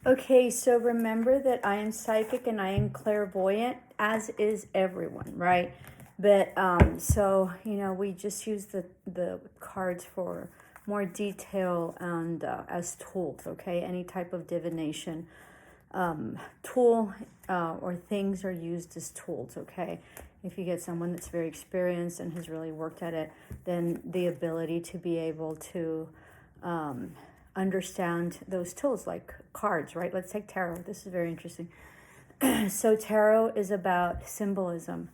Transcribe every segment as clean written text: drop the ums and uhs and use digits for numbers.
Okay, so remember that I am psychic and I am clairvoyant, as is everyone, right? But so we just use the cards for more detail and as tools. Okay, any type of divination tool or things are used as tools. Okay, if you get someone that's very experienced and has really worked at it, then the ability to be able to understand those tools like cards, right? Let's take tarot. This is very interesting. So tarot is about symbolism,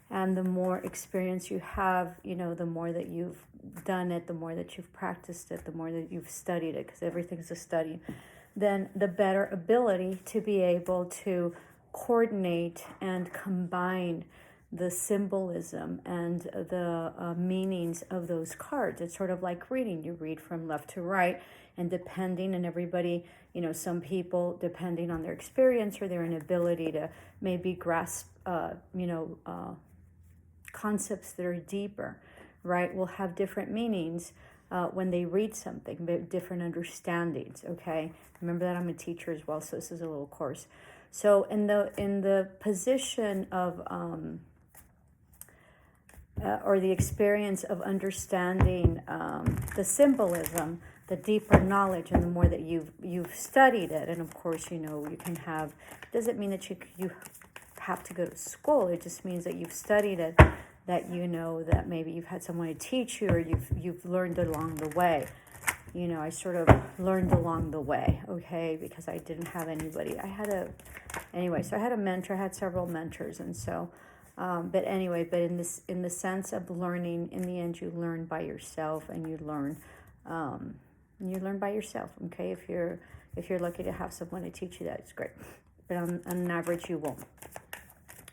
and the more experience you have, the more that you've done it, the more that you've practiced it, the more that you've studied it, because everything's a study, then the better ability to be able to coordinate and combine the symbolism and the meanings of those cards. It's sort of like reading. You read from left to right, and depending on everybody, some people, depending on their experience or their inability to maybe grasp, concepts that are deeper, right, will have different meanings when they read something, but different understandings. Okay, remember that I'm a teacher as well, so this is a little course. So in the position of or the experience of understanding the symbolism, the deeper knowledge, and the more that you've studied it, and of course, you can have. Doesn't mean that you have to go to school. It just means that you've studied it, that that maybe you've had someone to teach you, or you've learned along the way. I sort of learned along the way, okay, because I didn't have anybody. So I had a mentor. I had several mentors, and so. But in the sense of learning, in the end, you learn by yourself, and you learn by yourself. Okay, if you're lucky to have someone to teach you that, it's great. But on average, you won't,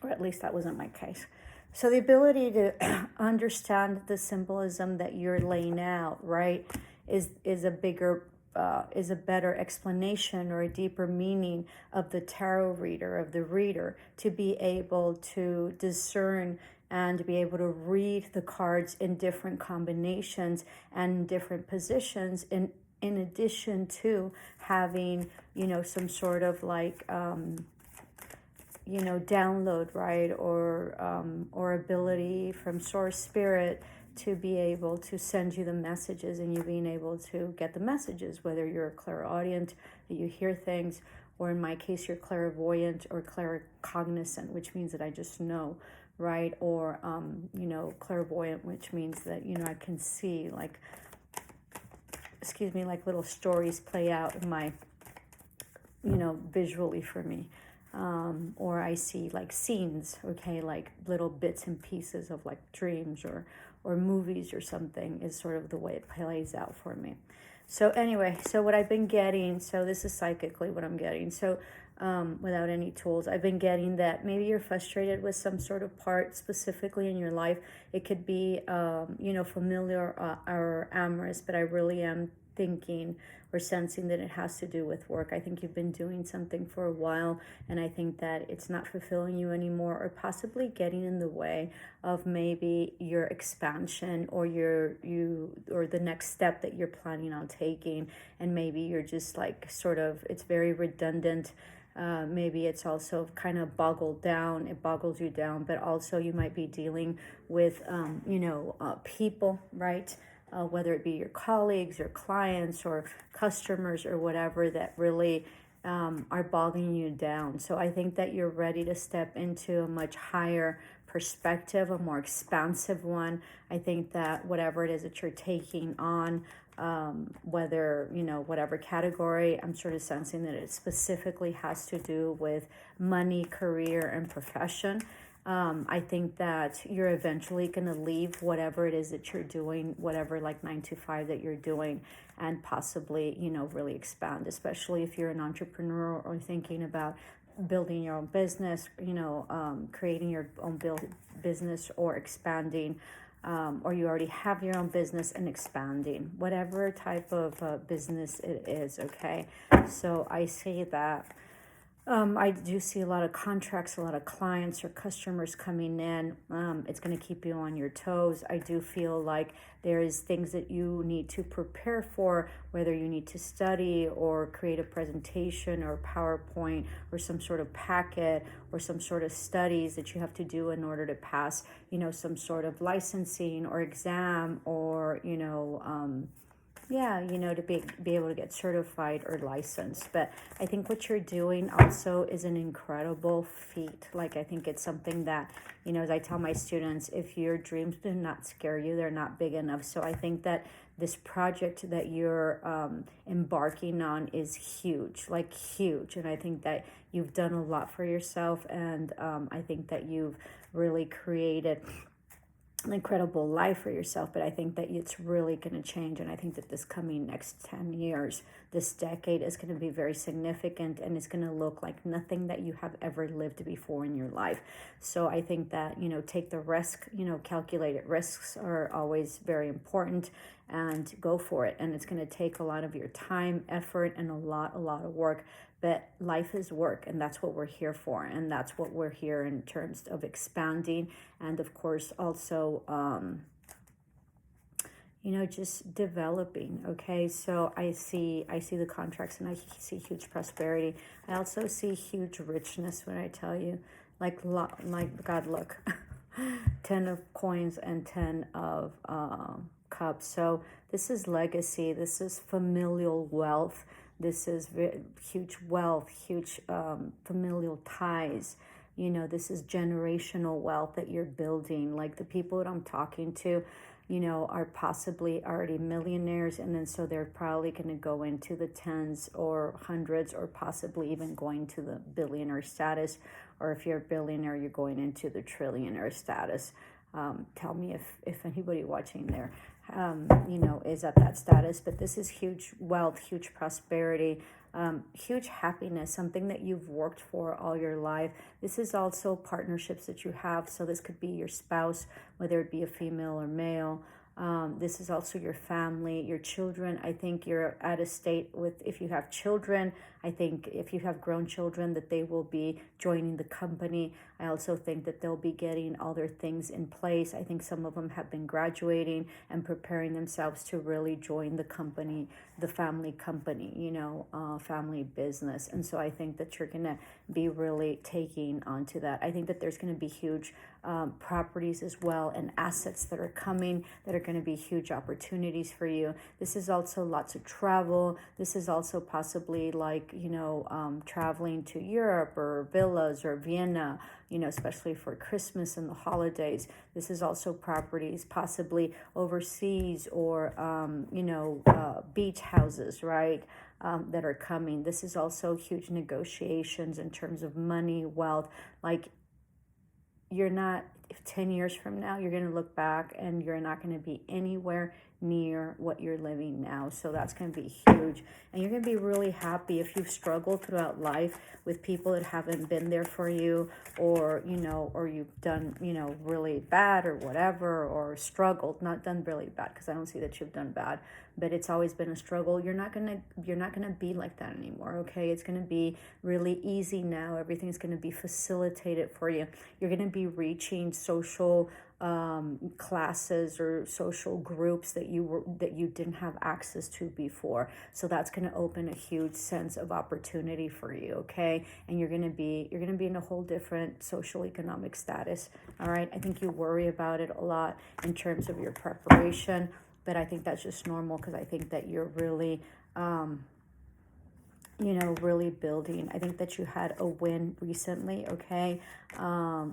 or at least that wasn't my case. So the ability to understand the symbolism that you're laying out, right, is a better explanation or a deeper meaning of the tarot reader, of the reader, to be able to discern and be able to read the cards in different combinations and different positions, in addition to having some sort of like download, right, or ability from source spirit to be able to send you the messages, and you being able to get the messages, whether you're a clairaudient, that you hear things, or in my case, you're clairvoyant or claircognizant, which means that I just know, right, or clairvoyant, which means that I can see, like, like little stories play out in my visually for me. Or I see like scenes, okay, like little bits and pieces of like dreams or movies or something, is sort of the way it plays out for me. So anyway, so what I've been getting, so this is psychically what I'm getting. So without any tools, I've been getting that maybe you're frustrated with some sort of part specifically in your life. It could be, familiar or amorous, but I really am thinking or sensing that it has to do with work. I think you've been doing something for a while, and I think that it's not fulfilling you anymore, or possibly getting in the way of maybe your expansion or or the next step that you're planning on taking. And maybe you're just like sort of, it's very redundant. Maybe it's also kind of it boggles you down, but also you might be dealing with, people, right? Whether it be your colleagues or clients or customers or whatever, that really are bogging you down. So I think that you're ready to step into a much higher perspective, a more expansive one. I think that whatever it is that you're taking on, whether, whatever category, I'm sort of sensing that it specifically has to do with money, career, and profession. I think that you're eventually going to leave whatever it is that you're doing, whatever like 9 to 5 that you're doing, and possibly, really expand, especially if you're an entrepreneur or thinking about building your own business, creating your own business, or expanding, or you already have your own business and expanding, whatever type of business it is, okay? So I say that I do see a lot of contracts, a lot of clients or customers coming in. It's going to keep you on your toes. I do feel like there is things that you need to prepare for, whether you need to study or create a presentation or PowerPoint or some sort of packet or some sort of studies that you have to do in order to pass, some sort of licensing or exam or, to be able to get certified or licensed. But I think what you're doing also is an incredible feat. Like, I think it's something that, as I tell my students, if your dreams do not scare you, they're not big enough. So I think that this project that you're embarking on is huge, like huge. And I think that you've done a lot for yourself. And I think that you've really created an incredible life for yourself, but I think that it's really going to change. And I think that this coming next 10 years, this decade is going to be very significant, and it's going to look like nothing that you have ever lived before in your life. So I think that, take the risk, calculated risks are always very important, and go for it. And it's going to take a lot of your time, effort, and a lot of work. But life is work, and that's what we're here for. And that's what we're here in terms of expanding. And of course, also, just developing. Okay. So I see the contracts, and I see huge prosperity. I also see huge richness when I tell you, like God, look, 10 of coins and 10 of cups. So this is legacy. This is familial wealth. This is huge wealth, huge familial ties. This is generational wealth that you're building. Like, the people that I'm talking to, are possibly already millionaires. And then so they're probably going to go into the tens or hundreds, or possibly even going to the billionaire status. Or if you're a billionaire, you're going into the trillionaire status. Tell me if anybody watching there is at that status. But this is huge wealth, huge prosperity, huge happiness, something that you've worked for all your life. This is also partnerships that you have. So this could be your spouse, whether it be a female or male. This is also your family, your children. I think you're at a state with, if you have children, I think if you have grown children, that they will be joining the company. I also think that they'll be getting all their things in place. I think some of them have been graduating and preparing themselves to really join the company, the family company, family business. And so I think that you're going to be really taking onto that. I think that there's going to be huge properties as well, and assets that are coming that are going to be huge opportunities for you. This is also lots of travel. This is also possibly like, traveling to Europe or villas or Vienna, especially for Christmas and the holidays. This is also properties possibly overseas, or, beach houses, right? That are coming. This is also huge negotiations in terms of money, wealth. Like, you're not, if 10 years from now, you're going to look back and you're not going to be anywhere near what you're living now. So that's going to be huge. And you're going to be really happy if you've struggled throughout life with people that haven't been there for you, or, or you've done, really bad or whatever, or struggled, not done really bad, because I don't see that you've done bad, but it's always been a struggle. You're not going to be like that anymore. Okay. It's going to be really easy now. Everything's going to be facilitated for you. You're going to be reaching social classes or social groups that you didn't have access to before. So that's going to open a huge sense of opportunity for you. Okay. And you're going to be in a whole different social economic status. All right. I think you worry about it a lot in terms of your preparation, but I think that's just normal, because I think that you're really, really building. I think that you had a win recently, okay,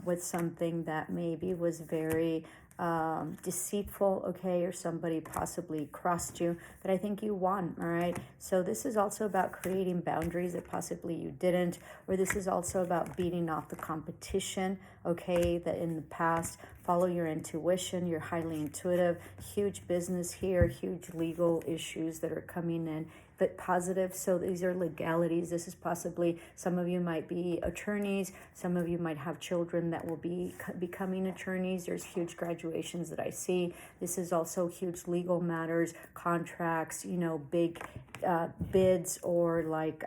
with something that maybe was very deceitful, okay, or somebody possibly crossed you, but I think you won. All right. So this is also about creating boundaries that possibly you didn't, or this is also about beating off the competition, okay, that in the past. Follow your intuition. You're highly intuitive. Huge business here, huge legal issues that are coming in, but positive. So these are legalities. This is possibly, some of you might be attorneys. Some of you might have children that will be becoming attorneys. There's huge graduations that I see. This is also huge legal matters, contracts, big bids or like,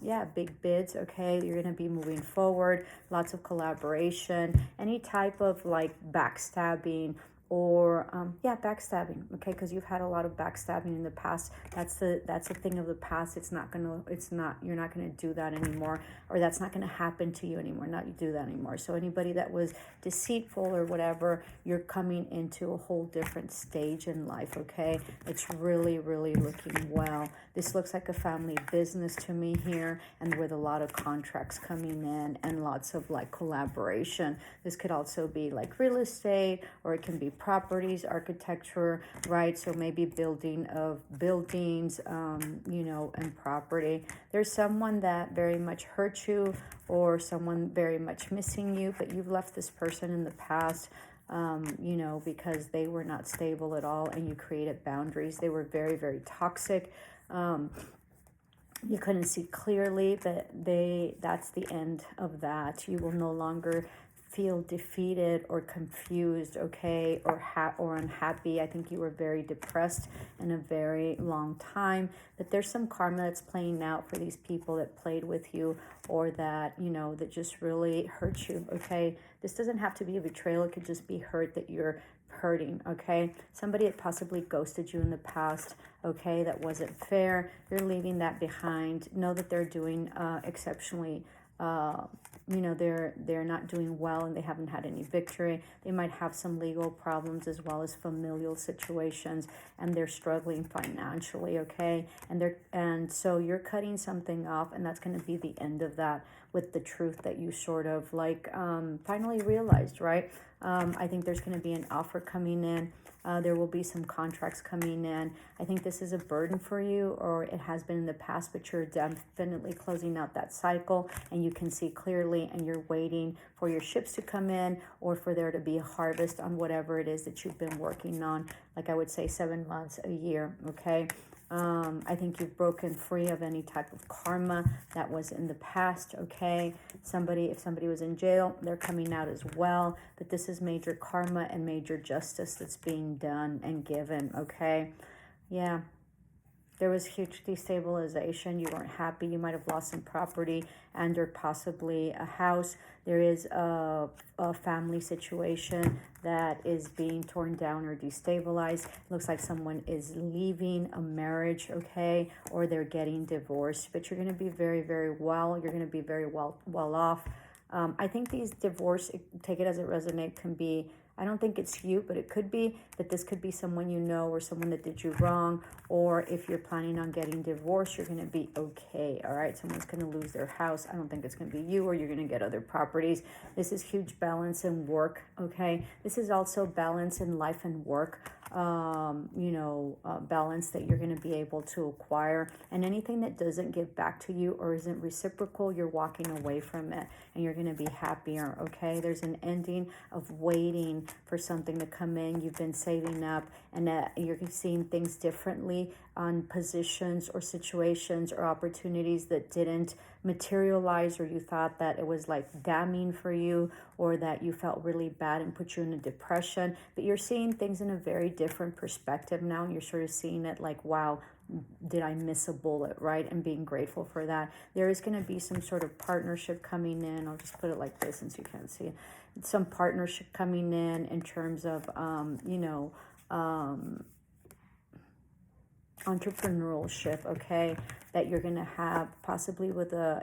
yeah, big bids, okay? You're going to be moving forward, lots of collaboration, any type of like backstabbing or yeah, backstabbing, okay? Because you've had a lot of backstabbing in the past. That's a thing of the past. You're not gonna do that anymore, or that's not gonna happen to you anymore. Not do that anymore. So anybody that was deceitful or whatever, you're coming into a whole different stage in life, okay? It's really, really looking well. This looks like a family business to me here, and with a lot of contracts coming in and lots of like collaboration. This could also be like real estate, or it can be properties, architecture, right? So maybe building of buildings, and property. There's someone that very much hurt you, or someone very much missing you, but you've left this person in the past, because they were not stable at all, and you created boundaries. They were very, very toxic. You couldn't see clearly, but that's the end of that. You will no longer feel defeated or confused, okay, or unhappy. I think you were very depressed in a very long time, but there's some karma that's playing out for these people that played with you, or that, that just really hurt you, okay? This doesn't have to be a betrayal. It could just be hurt that you're hurting, okay? Somebody had possibly ghosted you in the past, okay? That wasn't fair. You're leaving that behind. Know that they're doing exceptionally. They're not doing well, and they haven't had any victory. They might have some legal problems as well as familial situations, and they're struggling financially, okay? And so you're cutting something off, and that's going to be the end of that, with the truth that you sort of like finally realized, right? I think there's going to be an offer coming in. There will be some contracts coming in. I think this is a burden for you, or it has been in the past, but you're definitely closing out that cycle, and you can see clearly, and you're waiting for your ships to come in, or for there to be a harvest on whatever it is that you've been working on. Like I would say 7 months, a year, okay? I think you've broken free of any type of karma that was in the past, okay? If somebody was in jail, they're coming out as well. But this is major karma and major justice that's being done and given, okay? Yeah. There was huge destabilization. You weren't happy. You might have lost some property and or possibly a house. There is a family situation that is being torn down or destabilized. Looks like someone is leaving a marriage, okay, or they're getting divorced. But you're going to be very, very well. You're going to be very well off. I think these divorce, take it as it resonates, can be, I don't think it's you, but it could be that this could be someone you know, or someone that did you wrong. Or if you're planning on getting divorced, you're going to be okay, all right? Someone's going to lose their house. I don't think it's going to be you, or you're going to get other properties. This is huge balance in work, okay? This is also balance in life and work. Balance that you're going to be able to acquire, and anything that doesn't give back to you or isn't reciprocal, you're walking away from it, and you're going to be happier, okay? There's an ending of waiting for something to come in. You've been saving up, and you're seeing things differently on positions or situations or opportunities that didn't materialize, or you thought that it was like damning for you, or that you felt really bad and put you in a depression. But you're seeing things in a very different perspective now. You're sort of seeing it like, wow, did I miss a bullet, right? And being grateful for that. There is going to be some sort of partnership coming in. I'll just put it like this since you can't see it. Some partnership coming in terms of, entrepreneurship, okay, that you're going to have possibly with a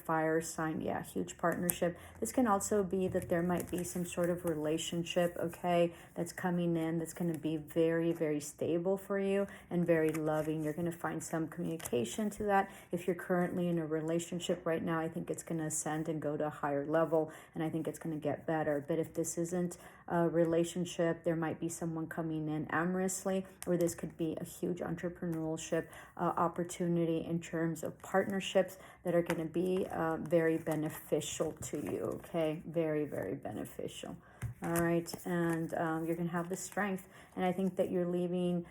fire sign. Yeah, huge partnership. This can also be that there might be some sort of relationship, okay, that's coming in, that's going to be very, very stable for you and very loving. You're going to find some communication to that. If you're currently in a relationship right now, I think it's going to ascend and go to a higher level, and I think it's going to get better. But if this isn't a relationship, there might be someone coming in amorously, or this could be a huge entrepreneurship opportunity in terms of partnerships that are going to be very beneficial to you, okay? Very, very beneficial. All right, and you're going to have the strength, and I think that you're leaving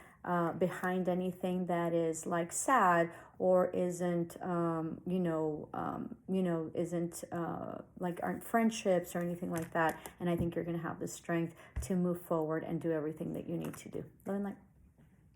behind anything that is like sad, or isn't isn't like aren't friendships or anything like that. And I think you're going to have the strength to move forward and do everything that you need to do. Love and light.